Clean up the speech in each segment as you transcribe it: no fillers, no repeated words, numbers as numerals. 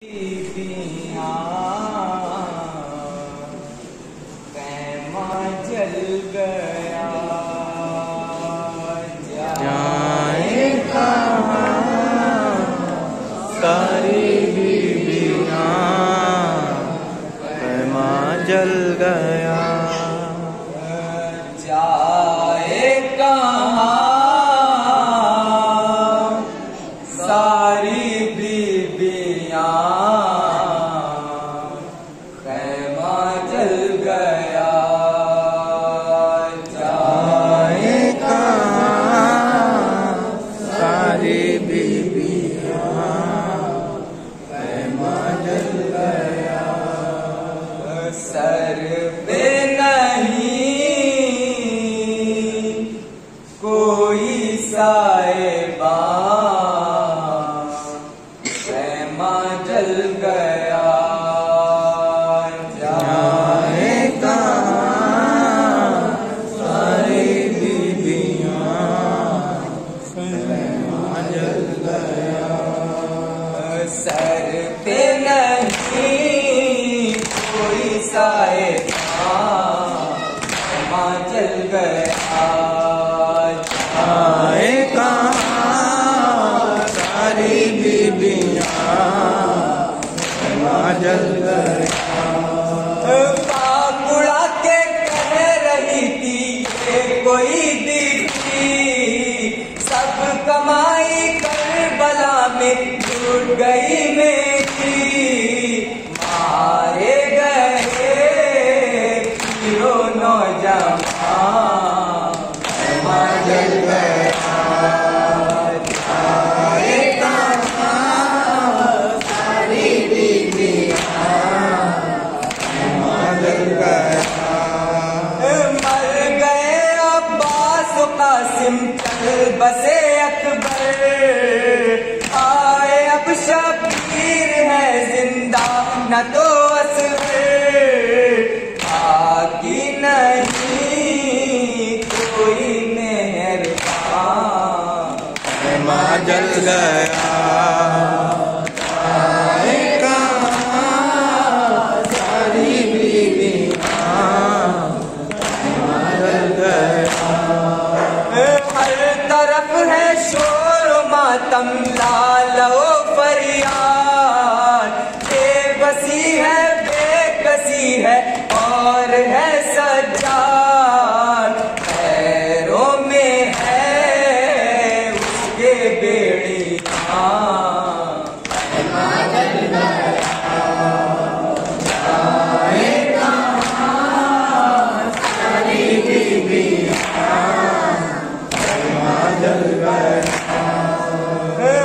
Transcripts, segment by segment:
जल गया जाए कहाँ सारी बीबियाँ, पैमा जल गया। जाए कहाँ सारी बीबियाँ, पैमा जल गया। सर पे नहीं कोई साहिबान, पैमा जल गया। जाए कहाँ सारी बीबियाँ, पैमा जल गया। सर पे नहीं कोई साहिबान, पैमा जल गया। जाए कहाँ सारी बीबियाँ, पैमा जल गया। पाकुड़ा के कह रही थी ये कोई दीदी, सब कमाई करबला में जुट गई मेरी। मारे गए हीरो नौजवान, पैमा जल गया। जाए कहाँ सारी बीबियाँ, पैमा जल गया। मर गए अब्बास कासिम, चल बसे अकबर। आए अब शबीर है जिंदा, न तो असगर। बाकी नहीं कोई मेहरबान, पैमा जल गया। जाए कहाँ सारी बीबियाँ, पैमा जल गया। हर तरफ है शोर मातम, लालो फरियाद। बेबसी है बेकसी है और है सज्जाद। पैरों में है उसके बेड़ियाँ, पैमा जल गया। जाए कहाँ सारी बीबियाँ, पैमा जल गया।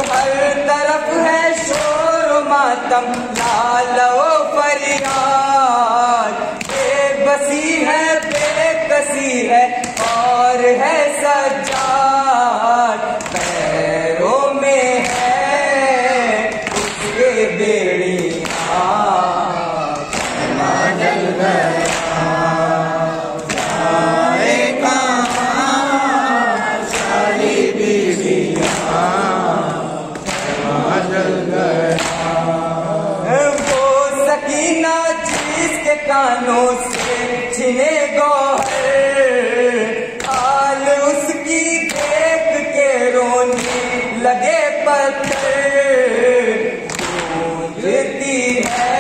हर तरफ है शोर मातम, लालो फरियाद। बेबसी है बेकसी है और है सज्जाद। पैरों में है उसके बेड़ियाँ, पैमा जल गया। जाए कहाँ सारी बीबियाँ, पैमा जल गया। वो सकीना जिसके कानों से छिने गौहर, हाल उसकी देख के रोने लगे पत्थर। गूंजती है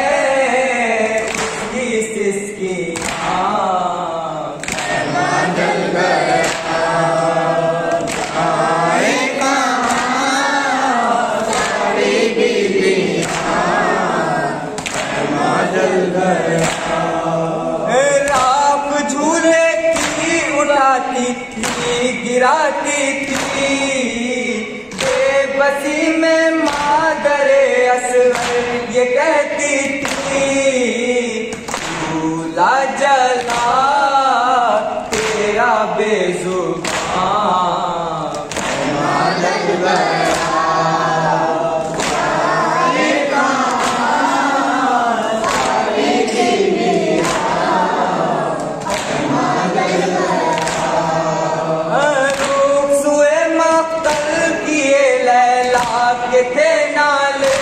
उसकी सिसकियाँ, पैमा जल गया। जाए कहाँ सारी बीबियाँ, पैमा जल गया। राख झूले की उठाती थी गिराती थी। बेबसी में मादरे असगर ये कहती थी, झूला जला तेरा बेजुबान, पैमा जल गया। जाए कहाँ सारी बीबियाँ, पैमा जल गया। रूप सुए मक्तल किए लैला के थे नाले,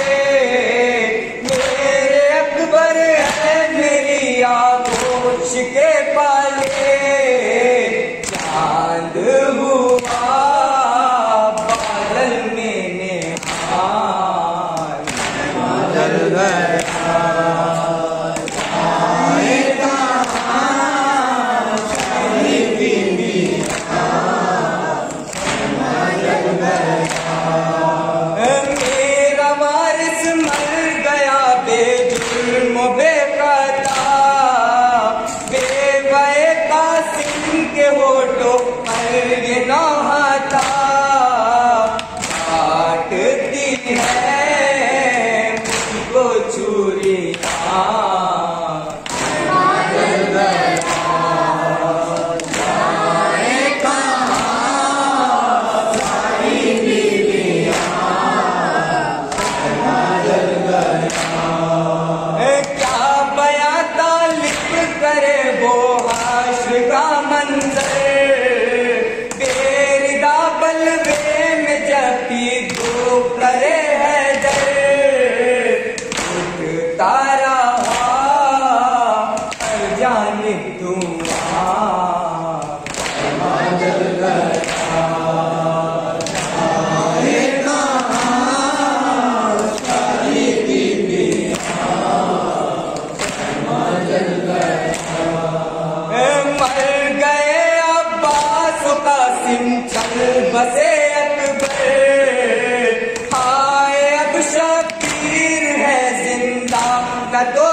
जल गया जाए कहाँ शहीद मियां जल गया। मेरा वारिस मर गया बेजुर्म बेखता, बेवए कासिम के होठों पर ये नौहाता, काटती है मुझको छुरियां जल गया जाए कहाँ शहीद मियां जल गया। क्या बयां तालिब करे वो हाश्र का मंजर, बेरिदा बलवे में जबकि धूप करे है डर, उठता रहा हर जानिब धुआं जल गया जाए कहाँ शहीद मियां जल गया। मर गए अब्बास कासिम चल बसे अकबर, हाय अब शबीर है जिंदा न तो